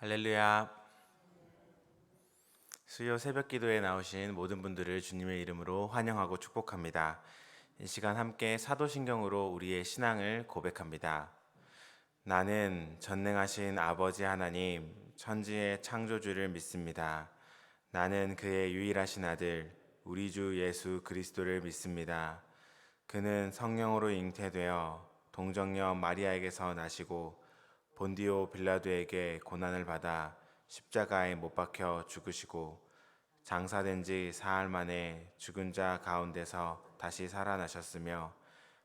할렐루야. 수요 새벽 기도에 나오신 모든 분들을 주님의 이름으로 환영하고 축복합니다. 이 시간 함께 사도신경으로 우리의 신앙을 고백합니다. 나는 전능하신 아버지 하나님, 천지의 창조주를 믿습니다. 나는 그의 유일하신 아들, 우리 주 예수 그리스도를 믿습니다. 그는 성령으로 잉태되어 동정녀 마리아에게서 나시고 본디오 빌라도에게 고난을 받아 십자가에 못 박혀 죽으시고 장사된 지 사흘 만에 죽은 자 가운데서 다시 살아나셨으며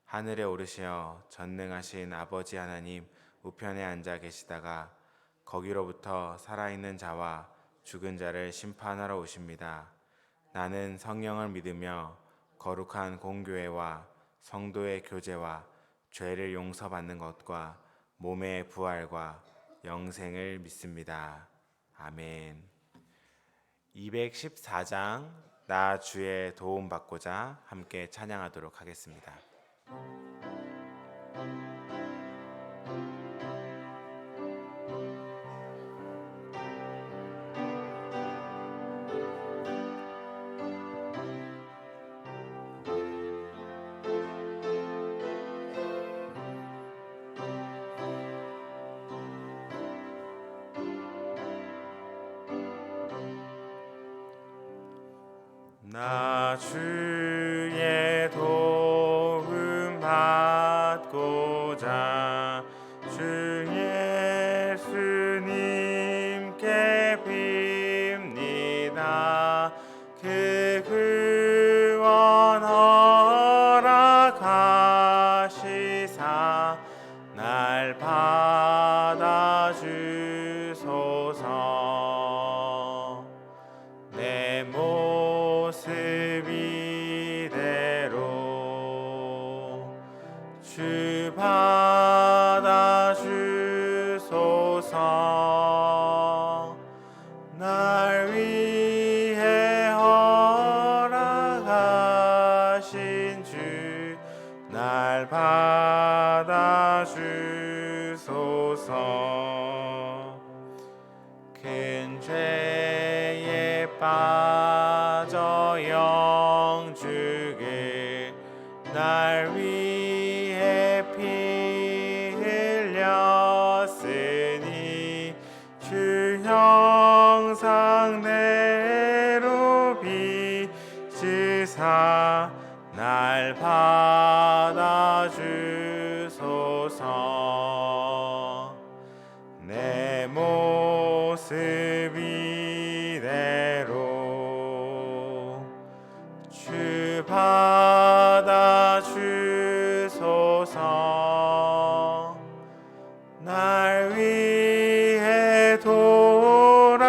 하늘에 오르시어 전능하신 아버지 하나님 우편에 앉아 계시다가 거기로부터 살아있는 자와 죽은 자를 심판하러 오십니다. 나는 성령을 믿으며 거룩한 공교회와 성도의 교제와 죄를 용서받는 것과 몸의 부활과 영생을 믿습니다. 아멘. 214장 나 주의 도움 받고자 함께 찬양하도록 하겠습니다. 나 주의 도움 받고자 주 예수님께 빕니다. 그 구원 허락하시사 날 받아주소서. 내 모습 이대로 주 받아주소서. 날 위해 허락하신 주 날 받아주소서. 큰 죄에 빠져 영죽을 날 위해 피 흘렸으니 주 형상대로 빚으사 날 받아주소서. 내 모습 이대로 주 받아주소서. 날 위해 돌아가신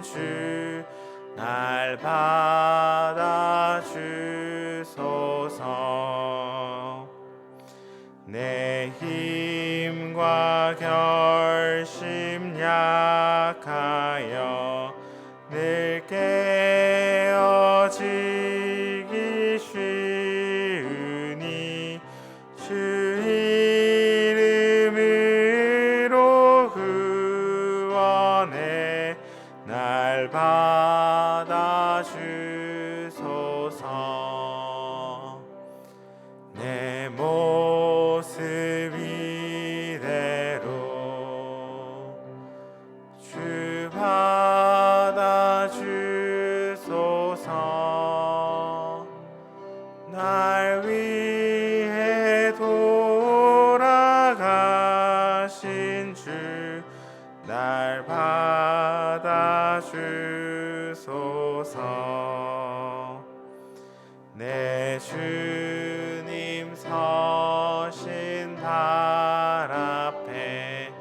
주 날 받아주소서. 내 힘과 결심 약하여 늘 깨어지기 쉬우니 주 이름으로 구원해 날 받아주소서. 내 모습 이대로 주 받아주소서. 날 위해 돌아가신 주 날 받아주소서. 내 주님 서신 발 앞에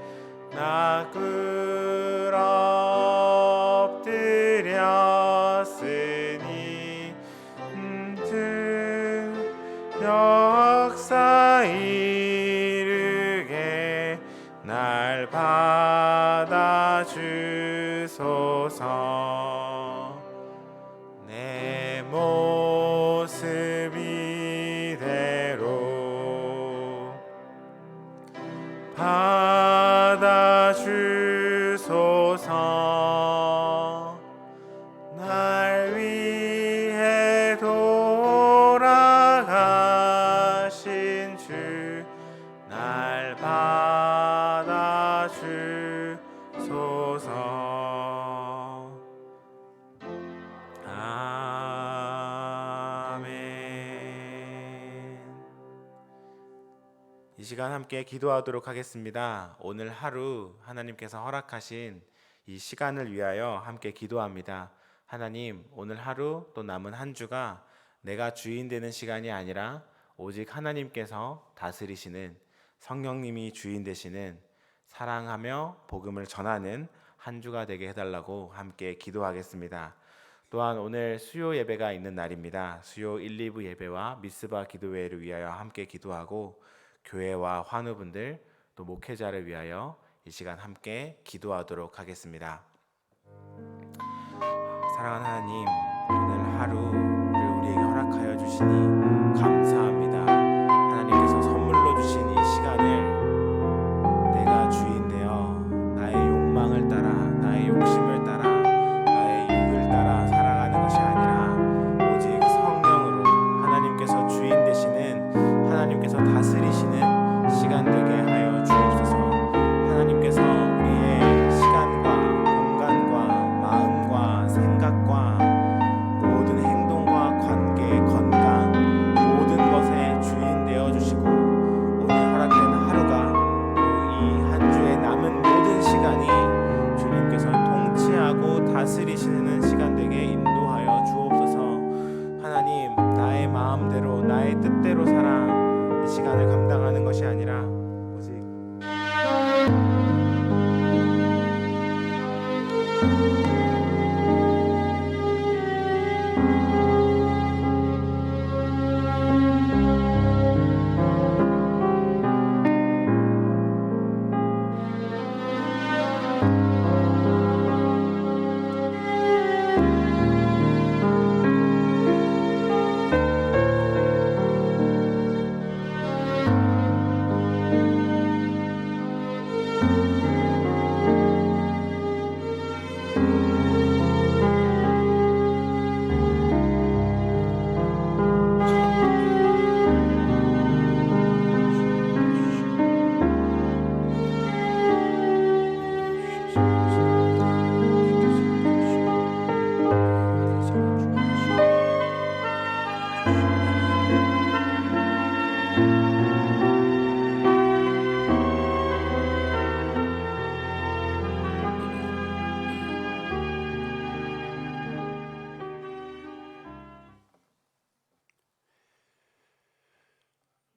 나 꿇어 엎드렸으니 주 역사 이르게 날 받아주소서. 내 모습 이대로 받아주 살리시는 주 날 받아주소서. 아멘. 이 시간 함께 기도하도록 하겠습니다. 오늘 하루 하나님께서 허락하신 이 시간을 위하여 함께 기도합니다. 하나님, 오늘 하루 또 남은 한 주가 내가 주인 되는 시간이 아니라 오직 하나님께서 다스리시는, 성령님이 주인 되시는, 사랑하며 복음을 전하는 한 주가 되게 해달라고 함께 기도하겠습니다. 또한 오늘 수요 예배가 있는 날입니다. 수요 1, 2부 예배와 미스바 기도회를 위하여 함께 기도하고, 교회와 환우분들 또 목회자를 위하여 이 시간 함께 기도하도록 하겠습니다. 사랑하는 하나님, 오늘 하루를 우리에게 허락하여 주시니 감사합니다. 하나님께서 선물로 주신 이 시간을 내가 주인 되어 나의 욕망을 따라, 나의 욕심을 따라, 나의 육을 따라 살아가는 것이 아니라 오직 성령으로 하나님께서 주인 되시는, 하나님께서 다스리시는 시간 되게 하여 주옵소서. 하나님께서 우리의 시간과 공간과 마음과 생각과 모든 행동과 관계, 건강, 모든 것에 주인 되어 주시고, 오늘 허락된 하루가 이 한 주의 남은 모든 시간이 주님께서 통치하고 다스리시는 시간 되게 인도하여 주옵소서. 하나님, 나의 마음대로 나의 뜻대로 살아 이 시간을 감당하는 것이 아니라 오직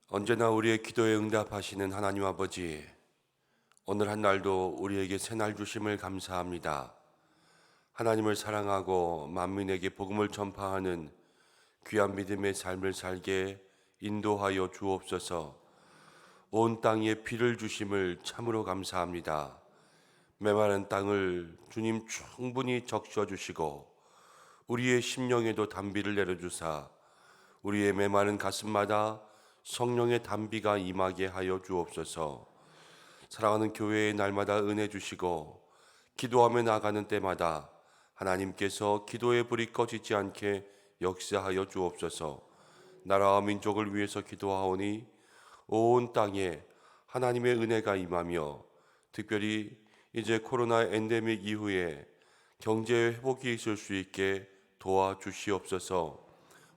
언제나 우리의 기도에 응답하시는 하나님 아버지, 오늘 한 날도 우리에게 새날 주심을 감사합니다. 하나님을 사랑하고 만민에게 복음을 전파하는 귀한 믿음의 삶을 살게 인도하여 주옵소서. 온 땅에 비를 주심을 참으로 감사합니다. 메마른 땅을 주님 충분히 적셔 주시고 우리의 심령에도 단비를 내려주사 우리의 메마른 가슴마다 성령의 단비가 임하게 하여 주옵소서. 사랑하는 교회의 날마다 은혜 주시고 기도하며 나가는 때마다 하나님께서 기도의 불이 꺼지지 않게 역사하여 주옵소서. 나라와 민족을 위해서 기도하오니 온 땅에 하나님의 은혜가 임하며 특별히 이제 코로나 엔데믹 이후에 경제의 회복이 있을 수 있게 도와주시옵소서.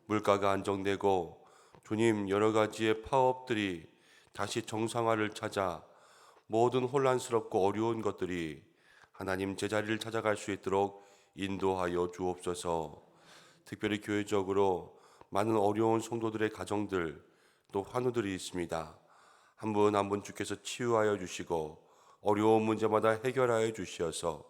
물가가 안정되고 주님, 여러 가지의 파업들이 다시 정상화를 찾아 모든 혼란스럽고 어려운 것들이 하나님 제자리를 찾아갈 수 있도록 인도하여 주옵소서. 특별히 교회적으로 많은 어려운 성도들의 가정들 또 환우들이 있습니다. 한 분 한 분 주께서 치유하여 주시고 어려운 문제마다 해결하여 주시어서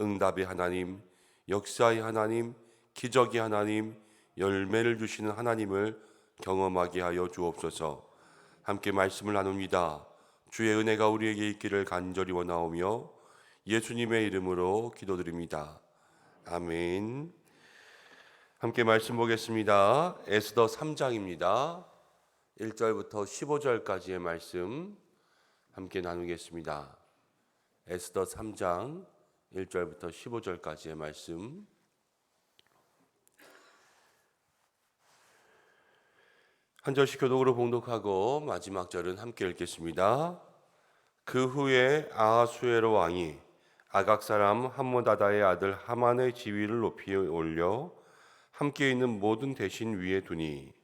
응답의 하나님, 역사의 하나님, 기적의 하나님, 열매를 주시는 하나님을 경험하게 하여 주옵소서. 함께 말씀을 나눕니다. 주의 은혜가 우리에게 있기를 간절히 원하오며 예수님의 이름으로 기도드립니다. 아멘. 함께 말씀 보겠습니다. 에스더 3장입니다. 1절부터 15절까지의 말씀 함께 나누겠습니다. 에스더 3장 1절부터 15절까지의 말씀. 한 절씩 교독으로 봉독하고 마지막 절은 함께 읽겠습니다. 그 후에 아하수에로 왕이 아각 사람 함모다다의 아들 하만의 지위를 높이 올려 함께 있는 모든 대신 위에 두니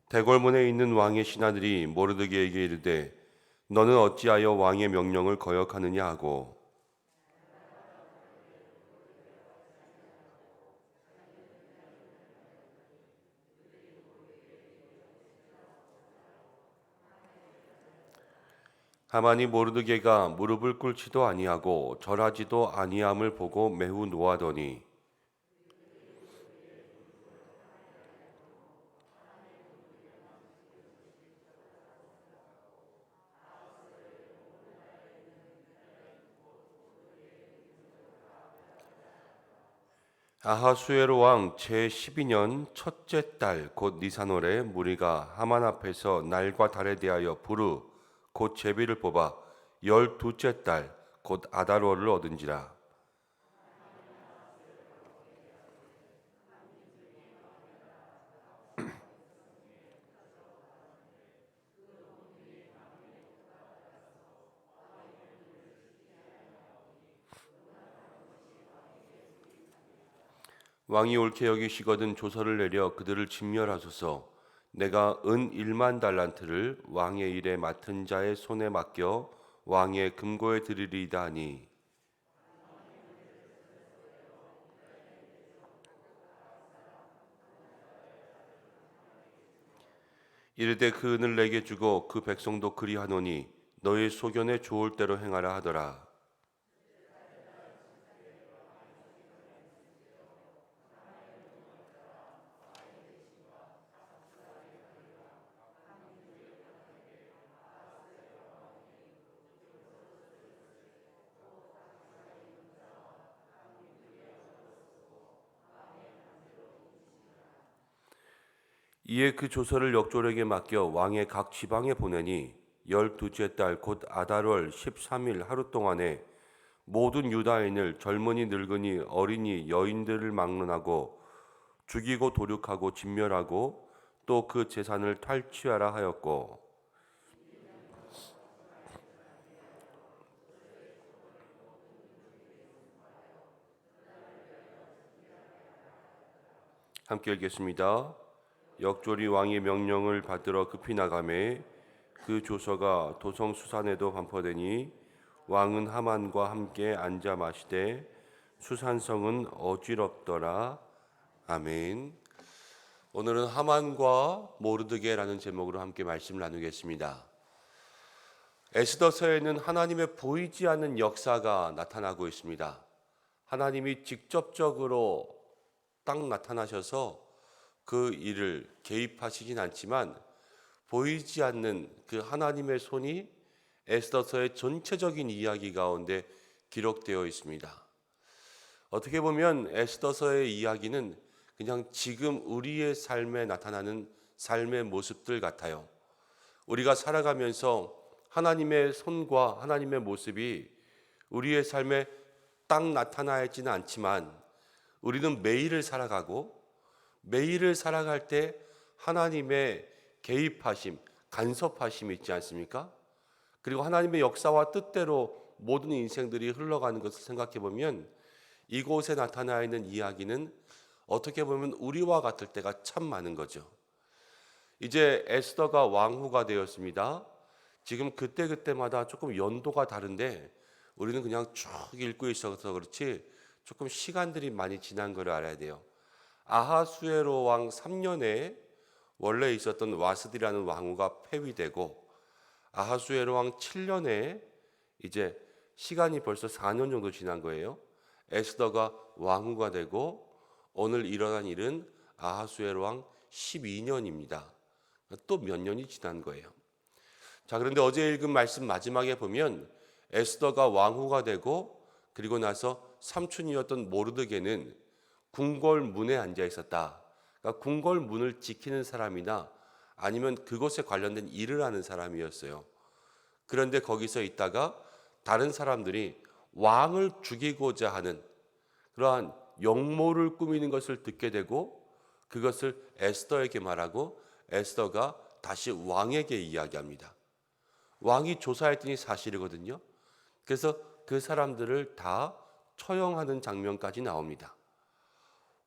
대궐문에 있는 왕의 신하들이 모르드게에게 이르되 너는 어찌하여 왕의 명령을 거역하느냐 하고 하만이 모르드게가 무릎을 꿇지도 아니하고 절하지도 아니함을 보고 매우 노하더니 아하수에로 왕 제12년 첫째 달 곧 니산월에 무리가 하만 앞에서 날과 달에 대하여 부르 곧 제비를 뽑아 12째 달 곧 아달월을 얻은지라. 왕이 옳게 여기시거든 조서를 내려 그들을 진멸하소서. 내가 은 1만 달란트를 왕의 일에 맡은 자의 손에 맡겨 왕의 금고에 드리리이다 하니 이르되 그 은을 내게 주고 그 백성도 그리하노니 너의 소견에 좋을 대로 행하라 하더라. 이에 그 조서를 역졸에게 맡겨 왕의 각 지방에 보내니 12째 달 곧 아달월 13일 하루 동안에 모든 유다인을 젊은이 늙은이 어린이 여인들을 막론하고 죽이고 도륙하고 진멸하고 또 그 재산을 탈취하라 하였고 함께 읽겠습니다. 역졸이 왕의 명령을 받들어 급히 나가매 그 조서가 도성 수산에도 반포되니 왕은 하만과 함께 앉아 마시되 수산성은 어지럽더라. 아멘. 오늘은 하만과 모르드게라는 제목으로 함께 말씀을 나누겠습니다. 에스더서에는 하나님의 보이지 않는 역사가 나타나고 있습니다. 하나님이 직접적으로 딱 나타나셔서 그 일을 개입하시진 않지만 보이지 않는 그 하나님의 손이 에스더서의 전체적인 이야기 가운데 기록되어 있습니다. 어떻게 보면 에스더서의 이야기는 그냥 지금 우리의 삶에 나타나는 삶의 모습들 같아요. 우리가 살아가면서 하나님의 손과 하나님의 모습이 우리의 삶에 딱 나타나 있지는 않지만 우리는 매일을 살아가고 매일을 살아갈 때 하나님의 개입하심, 간섭하심이 있지 않습니까? 그리고 하나님의 역사와 뜻대로 모든 인생들이 흘러가는 것을 생각해 보면 이곳에 나타나 있는 이야기는 어떻게 보면 우리와 같을 때가 참 많은 거죠. 이제 에스더가 왕후가 되었습니다. 지금 그때마다 조금 연도가 다른데 우리는 그냥 쭉 읽고 있어서 그렇지 조금 시간들이 많이 지난 걸 알아야 돼요. 아하수에로 왕 3년에 원래 있었던 와스디라는 왕후가 폐위되고 아하수에로 왕 7년에 이제 시간이 벌써 4년 정도 지난 거예요. 에스더가 왕후가 되고 오늘 일어난 일은 아하수에로 왕 12년입니다. 또 몇 년이 지난 거예요. 자, 그런데 어제 읽은 말씀 마지막에 보면 에스더가 왕후가 되고 그리고 나서 삼촌이었던 모르드게는 궁궐 문에 앉아 있었다. 그러니까 궁궐 문을 지키는 사람이나 아니면 그것에 관련된 일을 하는 사람이었어요. 그런데 거기서 있다가 다른 사람들이 왕을 죽이고자 하는 그러한 영모를 꾸미는 것을 듣게 되고 그것을 에스더에게 말하고 에스더가 다시 왕에게 이야기합니다. 왕이 조사했더니 사실이거든요. 그래서 그 사람들을 다 처형하는 장면까지 나옵니다.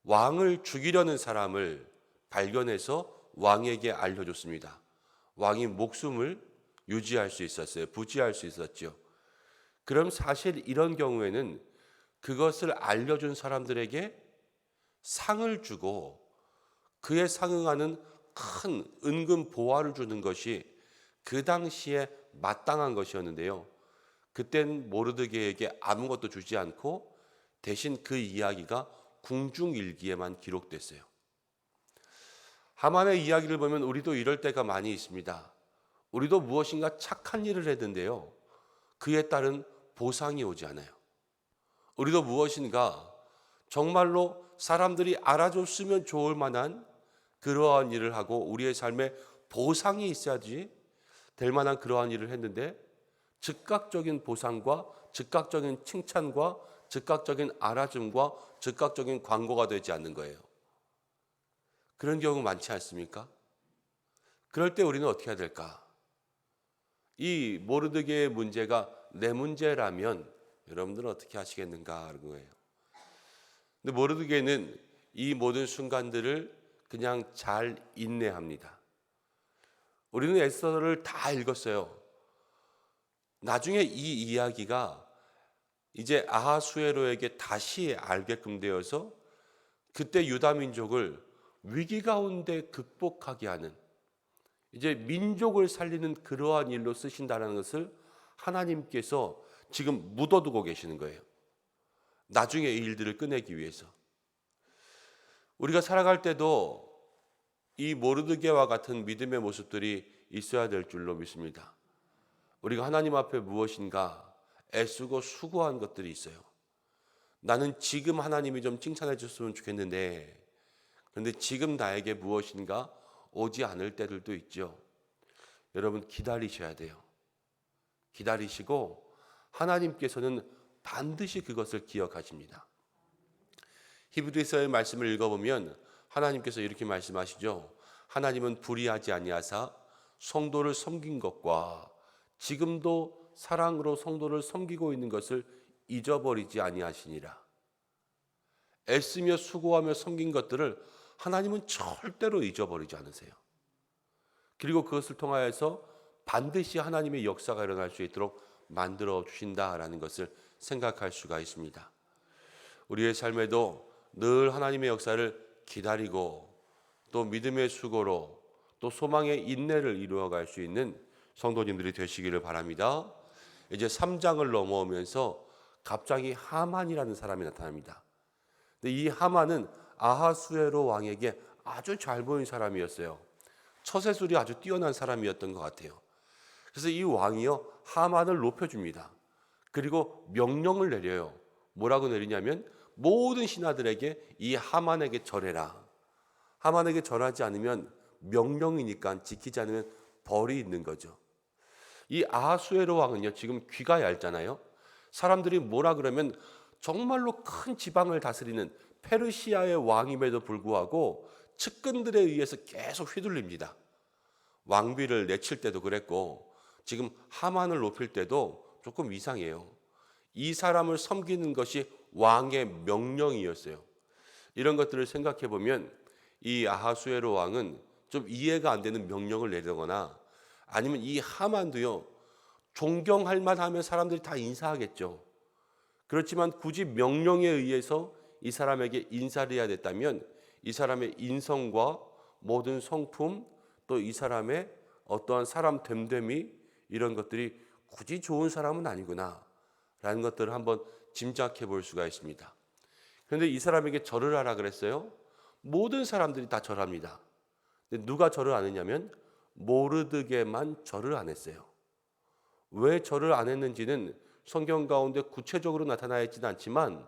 왕을 죽이려는 사람을 발견해서 왕에게 알려줬습니다. 왕이 목숨을 유지할 수 있었어요. 부지할 수 있었죠. 그럼 사실 이런 경우에는 그것을 알려준 사람들에게 상을 주고 그에 상응하는 큰 은금 보화를 주는 것이 그 당시에 마땅한 것이었는데요. 그땐 모르드게에게 아무것도 주지 않고 대신 그 이야기가 궁중일기에만 기록됐어요. 하만의 이야기를 보면 우리도 이럴 때가 많이 있습니다. 우리도 무엇인가 착한 일을 했는데요. 그에 따른 보상이 오지 않아요. 우리도 무엇인가 정말로 사람들이 알아줬으면 좋을 만한 그러한 일을 하고 우리의 삶에 보상이 있어야지 될 만한 그러한 일을 했는데 즉각적인 보상과 즉각적인 칭찬과 즉각적인 알아줌과 즉각적인 광고가 되지 않는 거예요. 그런 경우 많지 않습니까? 그럴 때 우리는 어떻게 해야 될까? 이 모르드게의 문제가 내 문제라면 여러분들은 어떻게 하시겠는가 하는 거예요. 근데 모르드게는 이 모든 순간들을 그냥 잘 인내합니다. 우리는 에스더를 다 읽었어요. 나중에 이 이야기가 이제 아하수에로에게 다시 알게끔 되어서 그때 유다 민족을 위기 가운데 극복하게 하는 이제 민족을 살리는 그러한 일로 쓰신다는 것을 하나님께서 지금 묻어두고 계시는 거예요. 나중에 이 일들을 꺼내기 위해서. 우리가 살아갈 때도 이 모르드게와 같은 믿음의 모습들이 있어야 될 줄로 믿습니다. 우리가 하나님 앞에 무엇인가 애쓰고 수고한 것들이 있어요. 나는 지금 하나님이 좀 칭찬해 줬으면 좋겠는데 그런데 지금 나에게 무엇인가 오지 않을 때들도 있죠. 여러분 기다리셔야 돼요. 기다리시고 하나님께서는 반드시 그것을 기억하십니다. 히브리서의 말씀을 읽어보면 하나님께서 이렇게 말씀하시죠. 하나님은 불의하지 아니하사 성도를 섬긴 것과 지금도 사랑으로 성도를 섬기고 있는 것을 잊어버리지 아니하시니라. 애쓰며 수고하며 섬긴 것들을 하나님은 절대로 잊어버리지 않으세요. 그리고 그것을 통하여서 반드시 하나님의 역사가 일어날 수 있도록 만들어 주신다라는 것을 생각할 수가 있습니다. 우리의 삶에도 늘 하나님의 역사를 기다리고 또 믿음의 수고로 또 소망의 인내를 이루어갈 수 있는 성도님들이 되시기를 바랍니다. 이제 3장을 넘어오면서 갑자기 하만이라는 사람이 나타납니다. 근데 이 하만은 아하수에로 왕에게 아주 잘 보인 사람이었어요. 처세술이 아주 뛰어난 사람이었던 것 같아요. 그래서 이 왕이요 하만을 높여줍니다. 그리고 명령을 내려요. 뭐라고 내리냐면 모든 신하들에게 이 하만에게 절해라. 하만에게 절하지 않으면 명령이니까 지키지 않으면 벌이 있는 거죠. 이 아하수에로 왕은요 지금 귀가 얇잖아요. 사람들이 뭐라 그러면 정말로 큰 지방을 다스리는 페르시아의 왕임에도 불구하고 측근들에 의해서 계속 휘둘립니다. 왕비를 내칠 때도 그랬고 지금 하만을 높일 때도 조금 이상해요. 이 사람을 섬기는 것이 왕의 명령이었어요. 이런 것들을 생각해 보면 이 아하수에로 왕은 좀 이해가 안 되는 명령을 내리거나 아니면 이 하만도요 존경할 만하면 사람들이 다 인사하겠죠. 그렇지만 굳이 명령에 의해서 이 사람에게 인사를 해야 됐다면 이 사람의 인성과 모든 성품 또 이 사람의 어떠한 사람 됨됨이 이런 것들이 굳이 좋은 사람은 아니구나 라는 것들을 한번 짐작해 볼 수가 있습니다. 그런데 이 사람에게 절을 하라 그랬어요. 모든 사람들이 다 절합니다. 근데 누가 절을 안 했냐면 모르드게만 절을 안 했어요. 왜 절을 안 했는지는 성경 가운데 구체적으로 나타나 있지는 않지만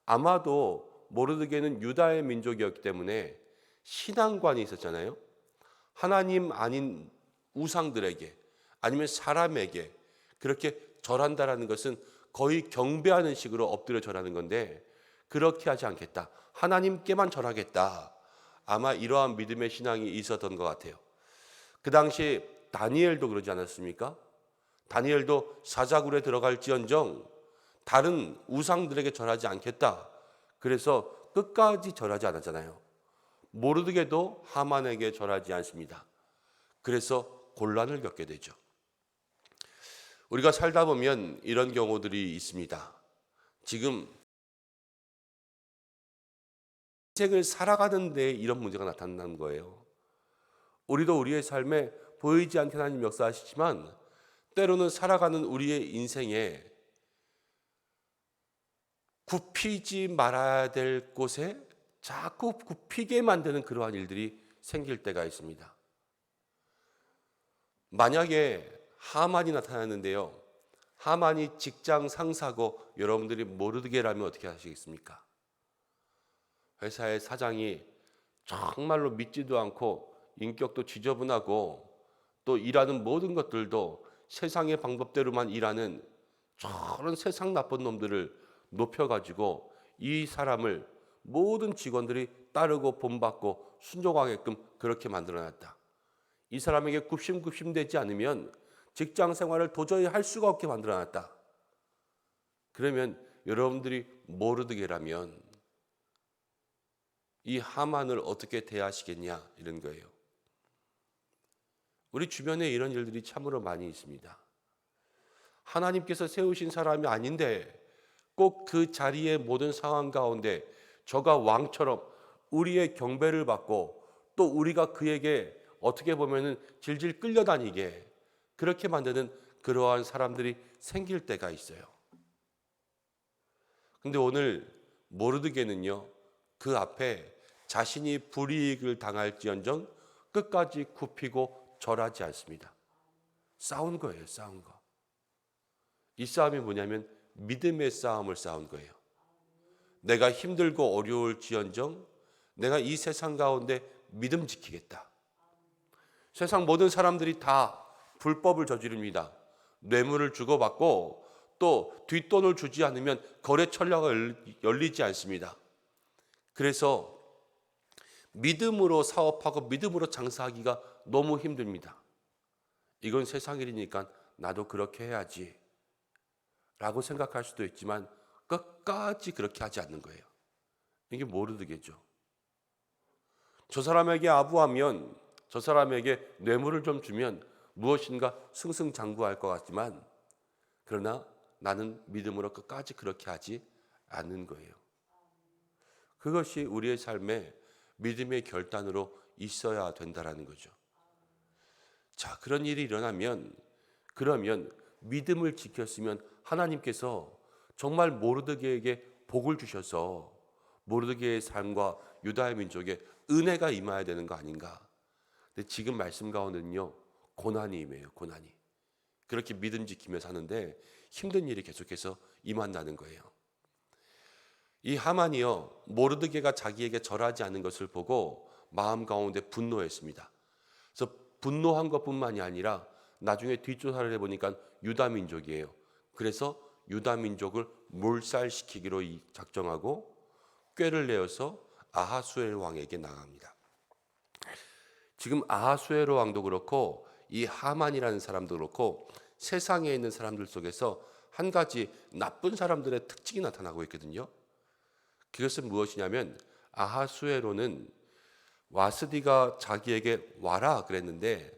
아마도 모르드게는 유다의 민족이었기 때문에 신앙관이 있었잖아요. 하나님 아닌 우상들에게 아니면 사람에게 그렇게 절한다라는 것은 거의 경배하는 식으로 엎드려 절하는 건데 그렇게 하지 않겠다. 하나님께만 절하겠다. 아마 이러한 믿음의 신앙이 있었던 것 같아요. 그 당시 다니엘도 그러지 않았습니까? 다니엘도 사자굴에 들어갈지언정 다른 우상들에게 절하지 않겠다. 그래서 끝까지 절하지 않았잖아요. 모르드게도 하만에게 절하지 않습니다. 그래서 곤란을 겪게 되죠. 우리가 살다 보면 이런 경우들이 있습니다. 지금 인생을 살아가는데 이런 문제가 나타난다는 거예요. 우리도 우리의 삶에 보이지 않게 하나님 역사하시지만 때로는 살아가는 우리의 인생에 굽히지 말아야 될 곳에 자꾸 굽히게 만드는 그러한 일들이 생길 때가 있습니다. 만약에 하만이 나타났는데요. 하만이 직장 상사고 여러분들이 모르드게라면 어떻게 하시겠습니까? 회사의 사장이 정말로 믿지도 않고 인격도 지저분하고 또 일하는 모든 것들도 세상의 방법대로만 일하는 저런 세상 나쁜 놈들을 높여가지고 이 사람을 모든 직원들이 따르고 본받고 순종하게끔 그렇게 만들어놨다. 이 사람에게 굽심굽심되지 않으면 직장 생활을 도저히 할 수가 없게 만들어놨다. 그러면 여러분들이 모르드게라면 이 하만을 어떻게 대하시겠냐 이런 거예요. 우리 주변에 이런 일들이 참으로 많이 있습니다. 하나님께서 세우신 사람이 아닌데 꼭 그 자리의 모든 상황 가운데 저가 왕처럼 우리의 경배를 받고 또 우리가 그에게 어떻게 보면은 질질 끌려다니게 그렇게 만드는 그러한 사람들이 생길 때가 있어요. 근데 오늘 모르드게는요, 그 앞에 자신이 불이익을 당할지언정 끝까지 굽히고 절하지 않습니다. 싸운 거예요, 싸운 거. 이 싸움이 뭐냐면 믿음의 싸움을 싸운 거예요. 내가 힘들고 어려울지언정 내가 이 세상 가운데 믿음 지키겠다. 세상 모든 사람들이 다 불법을 저지릅니다. 뇌물을 주고받고 또 뒷돈을 주지 않으면 거래 철야가 열리지 않습니다. 그래서 믿음으로 사업하고 믿음으로 장사하기가 너무 힘듭니다. 이건 세상 일이니까 나도 그렇게 해야지 라고 생각할 수도 있지만 끝까지 그렇게 하지 않는 거예요. 이게 모르드게죠. 저 사람에게 아부하면 저 사람에게 뇌물을 좀 주면 무엇인가 승승장구할 것 같지만 그러나 나는 믿음으로 끝까지 그렇게 하지 않는 거예요. 그것이 우리의 삶에 믿음의 결단으로 있어야 된다라는 거죠. 자, 그런 일이 일어나면 그러면 믿음을 지켰으면 하나님께서 정말 모르드게에게 복을 주셔서 모르드게의 삶과 유다의 민족에 은혜가 임해야 되는 거 아닌가. 근데 지금 말씀 가운데는요, 고난이 임해요. 고난이. 그렇게 믿음 지키며 사는데 힘든 일이 계속해서 임한다는 거예요. 이 하만이요, 모르드게가 자기에게 절하지 않는 것을 보고 마음 가운데 분노했습니다. 그래서 분노한 것뿐만이 아니라 나중에 뒷조사를 해보니까 유다 민족이에요. 그래서 유다 민족을 몰살시키기로 작정하고 꾀를 내어서 아하수에로 왕에게 나갑니다. 지금 아하수에로 왕도 그렇고 이 하만이라는 사람도 그렇고 세상에 있는 사람들 속에서 한 가지 나쁜 사람들의 특징이 나타나고 있거든요. 그것은 무엇이냐면 아하수에로는 와스디가 자기에게 와라 그랬는데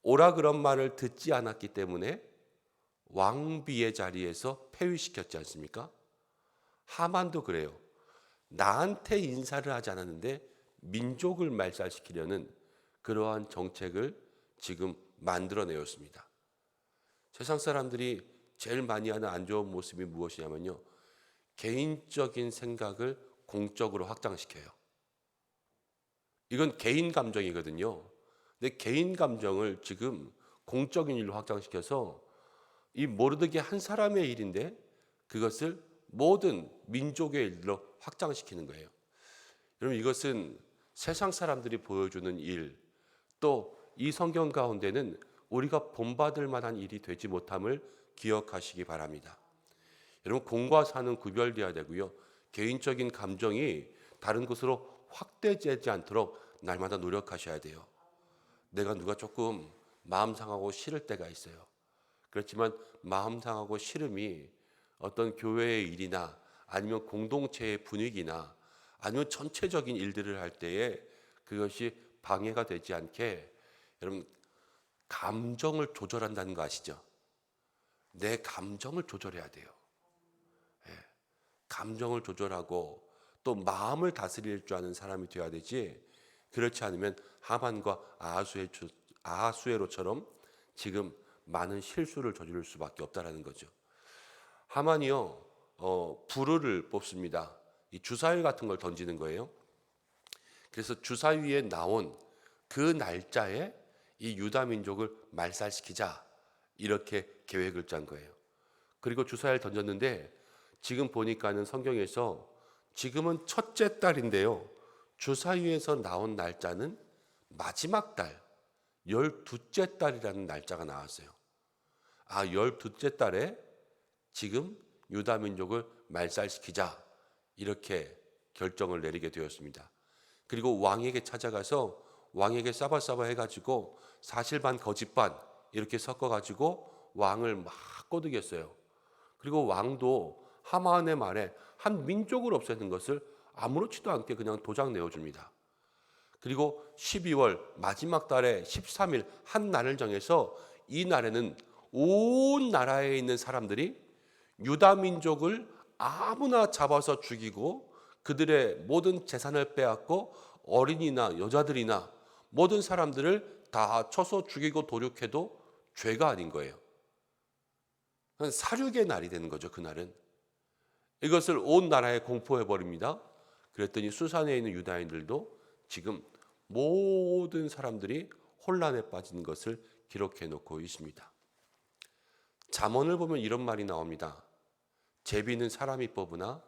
오라 그런 말을 듣지 않았기 때문에 왕비의 자리에서 폐위시켰지 않습니까? 하만도 그래요. 나한테 인사를 하지 않았는데 민족을 말살시키려는 그러한 정책을 지금 만들어내었습니다. 세상 사람들이 제일 많이 하는 안 좋은 모습이 무엇이냐면요, 개인적인 생각을 공적으로 확장시켜요. 이건 개인 감정이거든요. 근데 개인 감정을 지금 공적인 일로 확장시켜서 이 모르드게 한 사람의 일인데 그것을 모든 민족의 일로 확장시키는 거예요. 여러분, 이것은 세상 사람들이 보여주는 일, 또 이 성경 가운데는 우리가 본받을 만한 일이 되지 못함을 기억하시기 바랍니다. 여러분, 공과 사는 구별되어야 되고요. 개인적인 감정이 다른 곳으로 확대되지 않도록 날마다 노력하셔야 돼요. 내가 누가 조금 마음 상하고 싫을 때가 있어요. 그렇지만 마음 상하고 싫음이 어떤 교회의 일이나 아니면 공동체의 분위기나 아니면 전체적인 일들을 할 때에 그것이 방해가 되지 않게 여러분 감정을 조절한다는 거 아시죠? 내 감정을 조절해야 돼요. 감정을 조절하고 또 마음을 다스릴 줄 아는 사람이 되어야 되지, 그렇지 않으면 하만과 아하수에로처럼 지금 많은 실수를 저지를 수밖에 없다라는 거죠. 하만이요, 불을 뽑습니다. 이 주사위 같은 걸 던지는 거예요. 그래서 주사위에 나온 그 날짜에 이 유다 민족을 말살시키자, 이렇게 계획을 짠 거예요. 그리고 주사위를 던졌는데 지금 보니까는 성경에서 지금은 첫째 달인데요, 주사위에서 나온 날짜는 마지막 달 12째 달이라는 날짜가 나왔어요. 12째 달에 지금 유다 민족을 말살시키자, 이렇게 결정을 내리게 되었습니다. 그리고 왕에게 찾아가서 왕에게 싸바싸바 해가지고 사실 반 거짓 반 이렇게 섞어가지고 왕을 막 꼬드겼어요. 그리고 왕도 하만의 말에 한 민족을 없애는 것을 아무렇지도 않게 그냥 도장 내어줍니다. 그리고 12월 마지막 달에 13일 한 날을 정해서 이 날에는 온 나라에 있는 사람들이 유다 민족을 아무나 잡아서 죽이고 그들의 모든 재산을 빼앗고 어린이나 여자들이나 모든 사람들을 다 쳐서 죽이고 도륙해도 죄가 아닌 거예요. 사륙의 날이 되는 거죠. 그날은 이것을 온 나라에 공포해 버립니다. 그랬더니 수산에 있는 유다인들도 지금 모든 사람들이 혼란에 빠진 것을 기록해 놓고 있습니다. 잠언을 보면 이런 말이 나옵니다. 제비는 사람이 뽑으나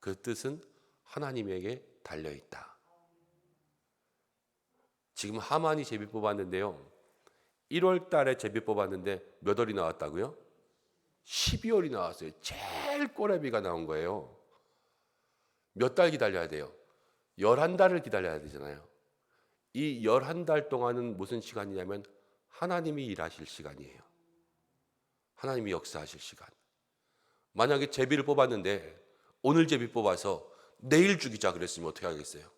그 뜻은 하나님에게 달려 있다. 지금 하만이 제비 뽑았는데요, 1월 달에 제비 뽑았는데 몇 월이 나왔다고요? 12월이 나왔어요. 제일 꼬레비가 나온 거예요. 몇 달 기다려야 돼요? 11달을 기다려야 되잖아요. 이 11달 동안은 무슨 시간이냐면 하나님이 일하실 시간이에요. 하나님이 역사하실 시간. 만약에 제비를 뽑았는데 오늘 제비 뽑아서 내일 죽이자 그랬으면 어떻게 하겠어요?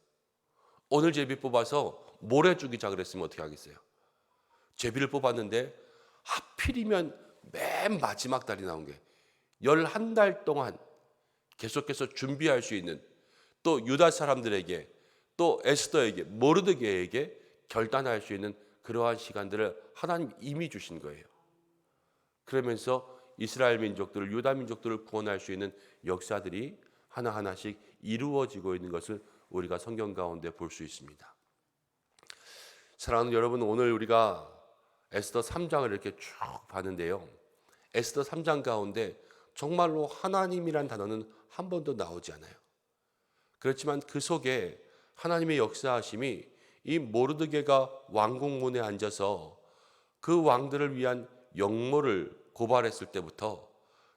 오늘 제비 뽑아서 모레 죽이자 그랬으면 어떻게 하겠어요? 제비를 뽑았는데 하필이면 맨 마지막 달이 나온 게 11달 동안 계속해서 준비할 수 있는, 또 유다 사람들에게 또 에스더에게 모르드게에게 결단할 수 있는 그러한 시간들을 하나님 이미 주신 거예요. 그러면서 이스라엘 민족들을, 유다 민족들을 구원할 수 있는 역사들이 하나하나씩 이루어지고 있는 것을 우리가 성경 가운데 볼 수 있습니다. 사랑하는 여러분, 오늘 우리가 에스더 3장을 이렇게 쭉 봤는데요, 에스더 3장 가운데 정말로 하나님이란 단어는 한 번도 나오지 않아요. 그렇지만 그 속에 하나님의 역사하심이 이 모르드게가 왕궁문에 앉아서 그 왕들을 위한 역모를 고발했을 때부터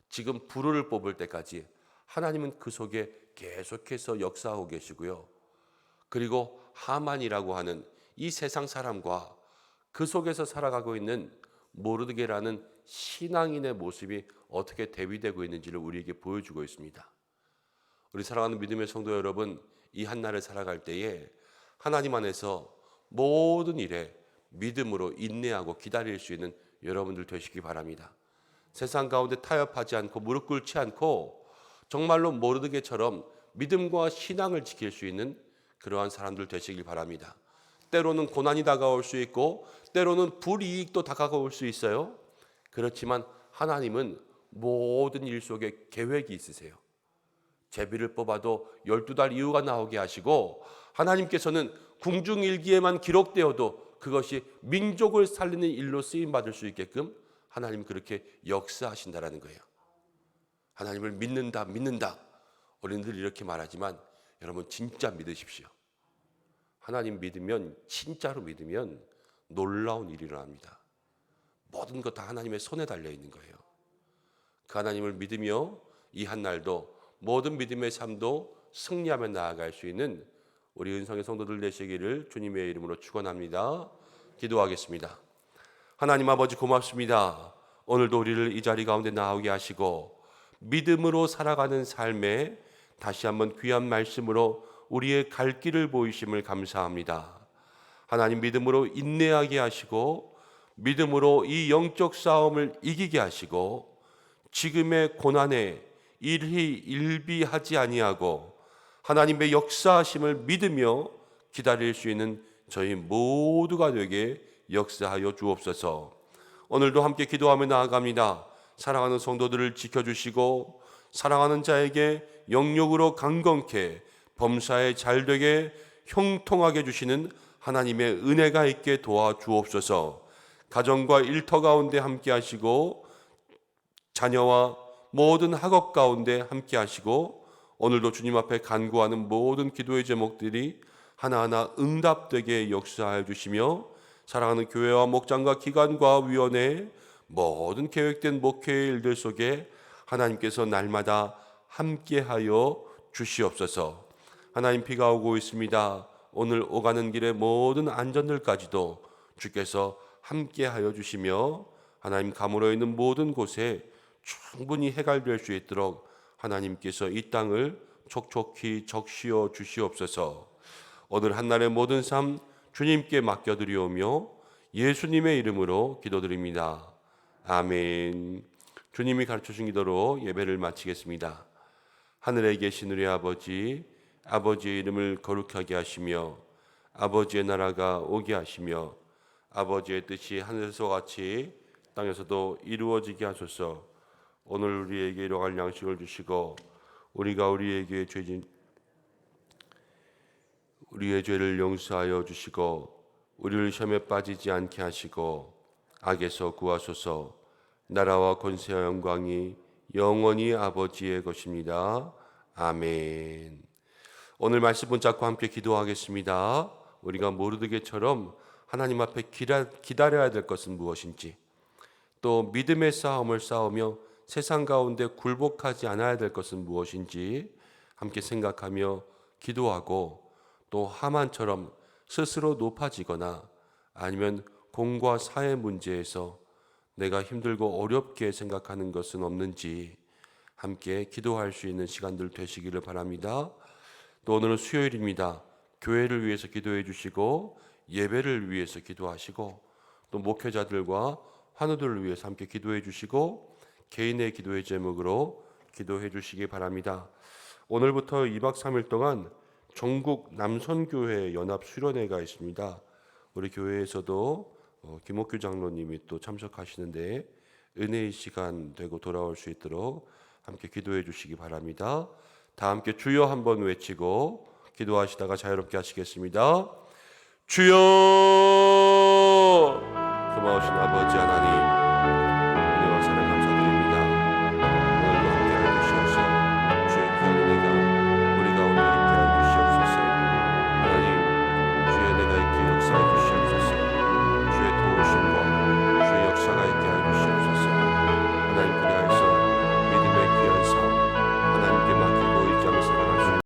지금 불을 뽑을 때까지 하나님은 그 속에 계속해서 역사하고 계시고요. 그리고 하만이라고 하는 이 세상 사람과 그 속에서 살아가고 있는 모르드게라는 신앙인의 모습이 어떻게 대비되고 있는지를 우리에게 보여주고 있습니다. 우리 사랑하는 믿음의 성도 여러분, 이 한날을 살아갈 때에 하나님 안에서 모든 일에 믿음으로 인내하고 기다릴 수 있는 여러분들 되시기 바랍니다. 세상 가운데 타협하지 않고 무릎 꿇지 않고 정말로 모르드게처럼 믿음과 신앙을 지킬 수 있는 그러한 사람들 되시길 바랍니다. 때로는 고난이 다가올 수 있고 때로는 불이익도 다가올 수 있어요. 그렇지만 하나님은 모든 일 속에 계획이 있으세요. 제비를 뽑아도 12달 이후가 나오게 하시고, 하나님께서는 궁중일기에만 기록되어도 그것이 민족을 살리는 일로 쓰임받을 수 있게끔 하나님 그렇게 역사하신다라는 거예요. 하나님을 믿는다. 어린이들 이렇게 말하지만 여러분 진짜 믿으십시오. 하나님 믿으면, 진짜로 믿으면 놀라운 일이 일어납니다. 모든 것 다 하나님의 손에 달려 있는 거예요. 그 하나님을 믿으며 이 한날도 모든 믿음의 삶도 승리하며 나아갈 수 있는 우리 은성의 성도들 되시기를 주님의 이름으로 축원합니다. 기도하겠습니다. 하나님 아버지 고맙습니다. 오늘도 우리를 이 자리 가운데 나오게 하시고 믿음으로 살아가는 삶에 다시 한번 귀한 말씀으로 우리의 갈 길을 보이심을 감사합니다. 하나님 믿음으로 인내하게 하시고 믿음으로 이 영적 싸움을 이기게 하시고 지금의 고난에 일비하지 아니하고 하나님의 역사하심을 믿으며 기다릴 수 있는 저희 모두가 되게 역사하여 주옵소서. 오늘도 함께 기도하며 나아갑니다. 사랑하는 성도들을 지켜주시고 사랑하는 자에게 영육으로 강건케 범사에 잘되게 형통하게 주시는 하나님의 은혜가 있게 도와주옵소서. 가정과 일터 가운데 함께 하시고 자녀와 모든 학업 가운데 함께 하시고 오늘도 주님 앞에 간구하는 모든 기도의 제목들이 하나하나 응답되게 역사하여 주시며 사랑하는 교회와 목장과 기관과 위원회 모든 계획된 목회의 일들 속에 하나님께서 날마다 함께하여 주시옵소서. 하나님 비가 오고 있습니다. 오늘 오가는 길의 모든 안전들까지도 주께서 함께하여 주시며 하나님 가물어 있는 모든 곳에 충분히 해갈될 수 있도록 하나님께서 이 땅을 촉촉히 적시어 주시옵소서. 오늘 한날의 모든 삶 주님께 맡겨드리오며 예수님의 이름으로 기도드립니다. 아멘. 주님이 가르쳐준 기도로 예배를 마치겠습니다. 하늘에 계신 우리 아버지, 아버지의 이름을 거룩하게 하시며 아버지의 나라가 오게 하시며 아버지의 뜻이 하늘에서 같이 땅에서도 이루어지게 하소서. 오늘 우리에게 일용할 양식을 주시고 우리가 우리에게 우리의 죄를 용서하여 주시고 우리를 시험에 빠지지 않게 하시고 악에서 구하소서. 나라와 권세와 영광이 영원히 아버지의 것입니다. 아멘. 오늘 말씀 붙잡고 함께 기도하겠습니다. 우리가 모르드게처럼 하나님 앞에 기다려야 될 것은 무엇인지, 또 믿음의 싸움을 싸우며 세상 가운데 굴복하지 않아야 될 것은 무엇인지 함께 생각하며 기도하고, 또 하만처럼 스스로 높아지거나 아니면 공과 사회 문제에서 내가 힘들고 어렵게 생각하는 것은 없는지 함께 기도할 수 있는 시간들 되시기를 바랍니다. 또 오늘은 수요일입니다. 교회를 위해서 기도해 주시고 예배를 위해서 기도하시고 또 목회자들과 환우들을 위해서 함께 기도해 주시고 개인의 기도의 제목으로 기도해 주시기 바랍니다. 오늘부터 2박 3일 동안 전국 남선교회 연합 수련회가 있습니다. 우리 교회에서도 김옥규 장로님이 또 참석하시는데 은혜의 시간 되고 돌아올 수 있도록 함께 기도해 주시기 바랍니다. 다 함께 주여 한번 외치고 기도하시다가 자유롭게 하시겠습니다. 주여! 고마우신 아버지 하나님,